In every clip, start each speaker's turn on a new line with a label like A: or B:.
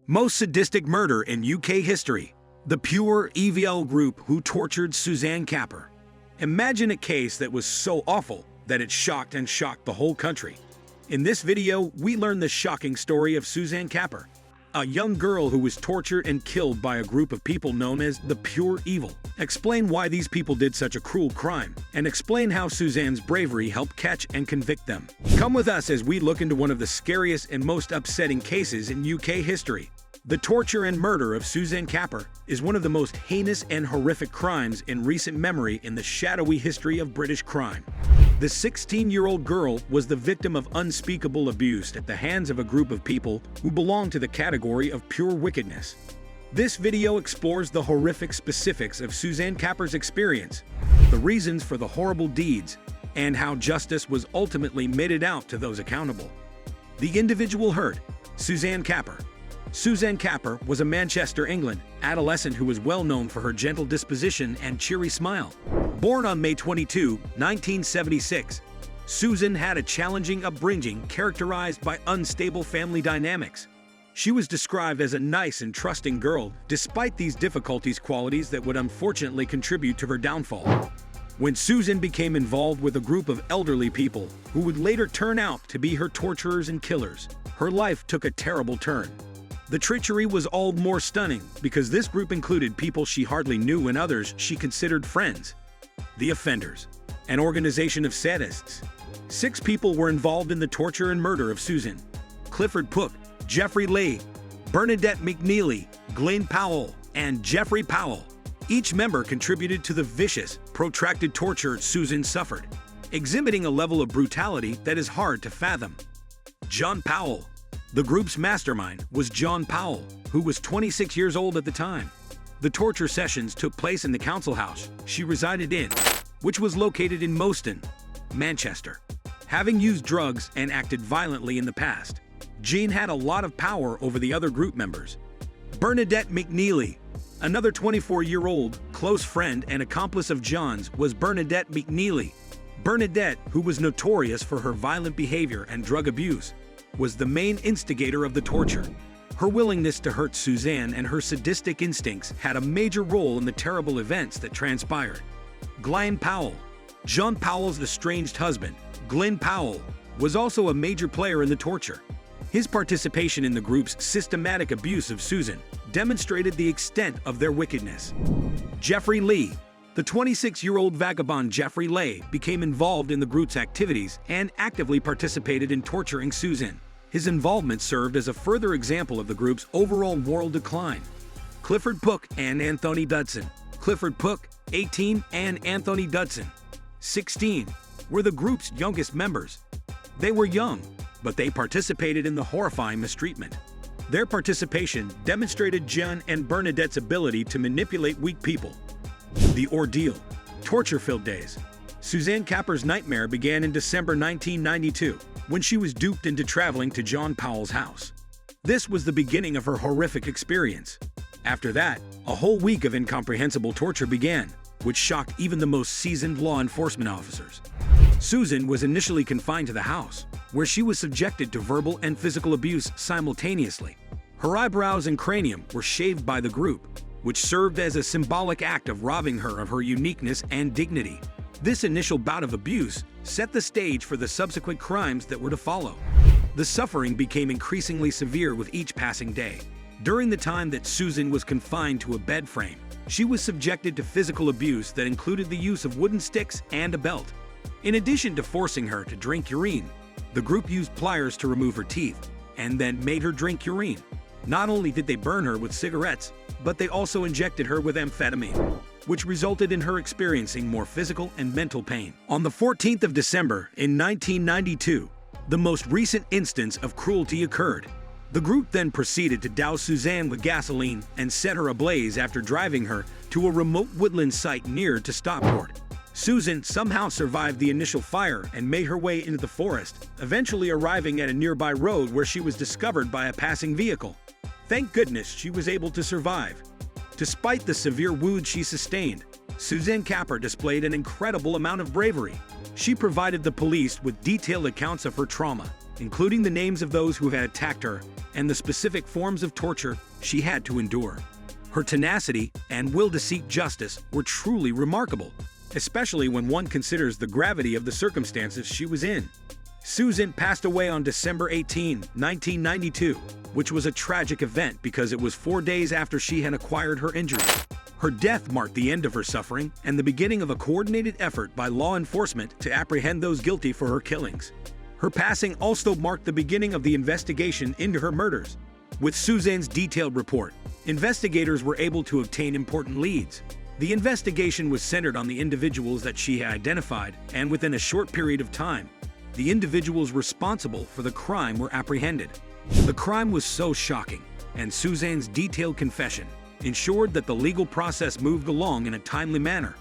A: Most sadistic murder in UK history. The pure evil group who tortured Suzanne Capper. Imagine a case that was so awful that it shocked the whole country. In this video, we learn the shocking story of Suzanne Capper, a young girl who was tortured and killed by a group of people known as the pure evil. Explain why these people did such a cruel crime, and explain how Suzanne's bravery helped catch and convict them. Come with us as we look into one of the scariest and most upsetting cases in UK history. The torture and murder of Suzanne Capper is one of the most heinous and horrific crimes in recent memory in the shadowy history of British crime. The 16-year-old girl was the victim of unspeakable abuse at the hands of a group of people who belong to the category of pure wickedness. This video explores the horrific specifics of Suzanne Capper's experience, the reasons for the horrible deeds, and how justice was ultimately meted out to those accountable. The individual hurt, Suzanne Capper. Suzanne Capper was a Manchester, England, adolescent who was well known for her gentle disposition and cheery smile. Born on May 22, 1976, Susan had a challenging upbringing characterized by unstable family dynamics. She was described as a nice and trusting girl, despite these difficulties, qualities that would unfortunately contribute to her downfall. When Susan became involved with a group of elderly people who would later turn out to be her torturers and killers, her life took a terrible turn. The treachery was all the more stunning because this group included people she hardly knew and others she considered friends. The offenders, an organization of sadists. 6 people were involved in the torture and murder of Susan: Clifford Pook, Leigh, Bernadette McNeilly, Glyn Powell, and Jean Powell. Each member contributed to the vicious, protracted torture Susan suffered, exhibiting a level of brutality that is hard to fathom. Jean Powell. The group's mastermind was Jean Powell, who was 26 years old at the time. The torture sessions took place in the council house she resided in, which was located in Moston, Manchester. Having used drugs and acted violently in the past, Jean had a lot of power over the other group members. Bernadette McNeilly, another 24-year-old close friend and accomplice of Jean's, was Bernadette McNeilly. Bernadette, who was notorious for her violent behavior and drug abuse, was the main instigator of the torture. Her willingness to hurt Suzanne and her sadistic instincts had a major role in the terrible events that transpired. Glyn Powell. Jean Powell's estranged husband, Glyn Powell, was also a major player in the torture. His participation in the group's systematic abuse of Susan demonstrated the extent of their wickedness. Leigh. The 26-year-old vagabond Leigh became involved in the group's activities and actively participated in torturing Susan. His involvement served as a further example of the group's overall moral decline. Clifford Pook and Anthony Dudson. Clifford Pook, 18, and Anthony Dudson, 16, were the group's youngest members. They were young, but they participated in the horrifying mistreatment. Their participation demonstrated Jean and Bernadette's ability to manipulate weak people. The ordeal. Torture-filled days. Suzanne Capper's nightmare began in December 1992, when she was duped into traveling to Jean Powell's house. This was the beginning of her horrific experience. After that, a whole week of incomprehensible torture began, which shocked even the most seasoned law enforcement officers. Susan was initially confined to the house, where she was subjected to verbal and physical abuse simultaneously. Her eyebrows and cranium were shaved by the group, which served as a symbolic act of robbing her of her uniqueness and dignity. This initial bout of abuse set the stage for the subsequent crimes that were to follow. The suffering became increasingly severe with each passing day. During the time that Susan was confined to a bed frame, she was subjected to physical abuse that included the use of wooden sticks and a belt. In addition to forcing her to drink urine, the group used pliers to remove her teeth and then made her drink urine. Not only did they burn her with cigarettes, but they also injected her with amphetamine, which resulted in her experiencing more physical and mental pain. On the 14th of December in 1992, the most recent instance of cruelty occurred. The group then proceeded to douse Suzanne with gasoline and set her ablaze after driving her to a remote woodland site near to Stockport. Susan somehow survived the initial fire and made her way into the forest, eventually arriving at a nearby road where she was discovered by a passing vehicle. Thank goodness she was able to survive. Despite the severe wounds she sustained, Suzanne Capper displayed an incredible amount of bravery. She provided the police with detailed accounts of her trauma, including the names of those who had attacked her and the specific forms of torture she had to endure. Her tenacity and will to seek justice were truly remarkable, especially when one considers the gravity of the circumstances she was in. Suzanne passed away on December 18, 1992, which was a tragic event because it was 4 days after she had acquired her injuries. Her death marked the end of her suffering and the beginning of a coordinated effort by law enforcement to apprehend those guilty for her killings. Her passing also marked the beginning of the investigation into her murders. With Suzanne's detailed report, investigators were able to obtain important leads. The investigation was centered on the individuals that she had identified, and within a short period of time, the individuals responsible for the crime were apprehended. The crime was so shocking, and Suzanne's detailed confession ensured that the legal process moved along in a timely manner.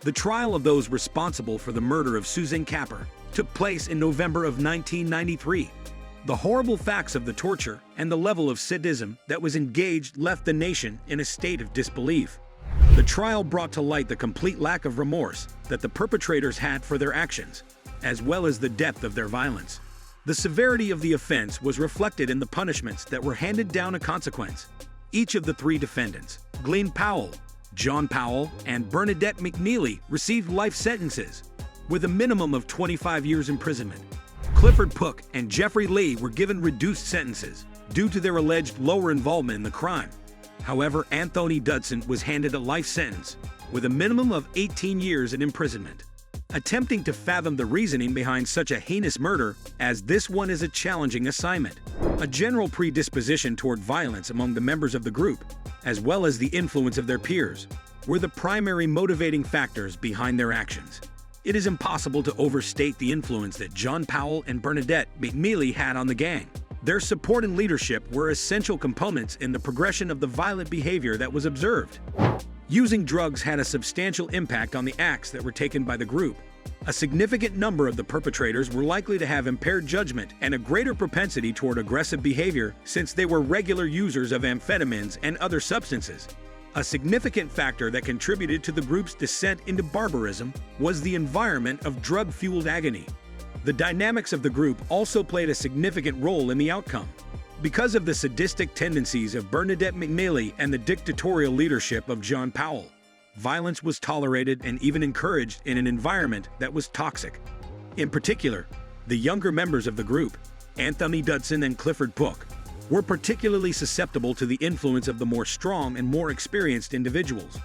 A: The trial of those responsible for the murder of Suzanne Capper took place in November of 1993. The horrible facts of the torture and the level of sadism that was engaged left the nation in a state of disbelief. The trial brought to light the complete lack of remorse that the perpetrators had for their actions, as well as the depth of their violence. The severity of the offense was reflected in the punishments that were handed down as consequence. Each of the three defendants, Glyn Powell, Jean Powell, and Bernadette McNeilly, received life sentences, with a minimum of 25 years imprisonment. Clifford Pook and Leigh were given reduced sentences due to their alleged lower involvement in the crime. However, Anthony Dudson was handed a life sentence, with a minimum of 18 years in imprisonment. Attempting to fathom the reasoning behind such a heinous murder, as this one is a challenging assignment. A general predisposition toward violence among the members of the group, as well as the influence of their peers, were the primary motivating factors behind their actions. It is impossible to overstate the influence that Jean Powell and Bernadette McNeilly had on the gang. Their support and leadership were essential components in the progression of the violent behavior that was observed. Using drugs had a substantial impact on the acts that were taken by the group. A significant number of the perpetrators were likely to have impaired judgment and a greater propensity toward aggressive behavior since they were regular users of amphetamines and other substances. A significant factor that contributed to the group's descent into barbarism was the environment of drug-fueled agony. The dynamics of the group also played a significant role in the outcome. Because of the sadistic tendencies of Bernadette McNeilly and the dictatorial leadership of Jean Powell, violence was tolerated and even encouraged in an environment that was toxic. In particular, the younger members of the group, Anthony Dudson and Clifford Pook, were particularly susceptible to the influence of the more strong and more experienced individuals.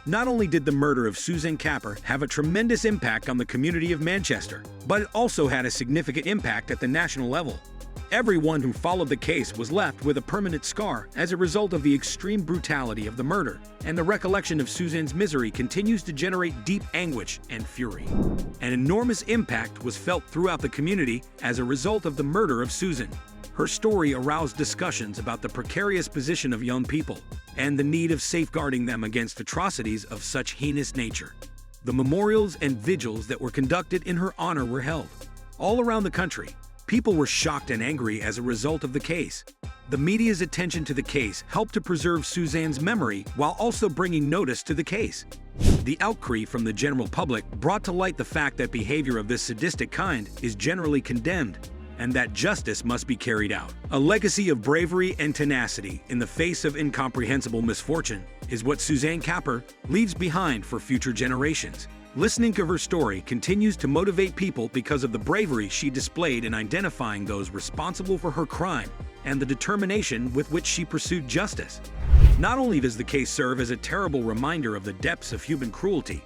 A: Not only did the murder of Suzanne Capper have a tremendous impact on the community of Manchester, but it also had a significant impact at the national level. Everyone who followed the case was left with a permanent scar as a result of the extreme brutality of the murder, and the recollection of Suzanne's misery continues to generate deep anguish and fury. An enormous impact was felt throughout the community as a result of the murder of Suzanne. Her story aroused discussions about the precarious position of young people and the need of safeguarding them against atrocities of such heinous nature. The memorials and vigils that were conducted in her honor were held. All around the country, people were shocked and angry as a result of the case. The media's attention to the case helped to preserve Suzanne's memory while also bringing notice to the case. The outcry from the general public brought to light the fact that behavior of this sadistic kind is generally condemned, and that justice must be carried out. A legacy of bravery and tenacity in the face of incomprehensible misfortune is what Suzanne Capper leaves behind for future generations. Listening to her story continues to motivate people because of the bravery she displayed in identifying those responsible for her crime and the determination with which she pursued justice. Not only does the case serve as a terrible reminder of the depths of human cruelty,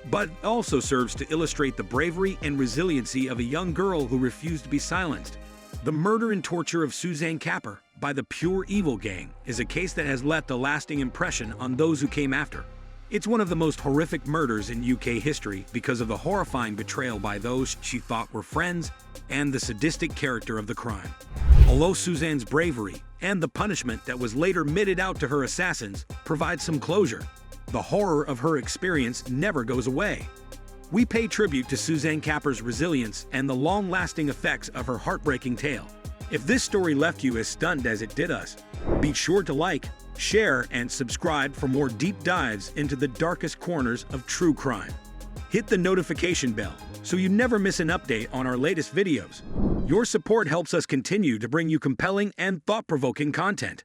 A: but it also serves to illustrate the bravery and resiliency of a young girl who refused to be silenced. The murder and torture of Suzanne Capper by the pure evil gang is a case that has left a lasting impression on those who came after. It's one of the most horrific murders in UK history because of the horrifying betrayal by those she thought were friends and the sadistic character of the crime. Although Suzanne's bravery and the punishment that was later meted out to her assassins provide some closure, the horror of her experience never goes away. We pay tribute to Suzanne Capper's resilience and the long-lasting effects of her heartbreaking tale. If this story left you as stunned as it did us, be sure to like, share, and subscribe for more deep dives into the darkest corners of true crime. Hit the notification bell so you never miss an update on our latest videos. Your support helps us continue to bring you compelling and thought-provoking content.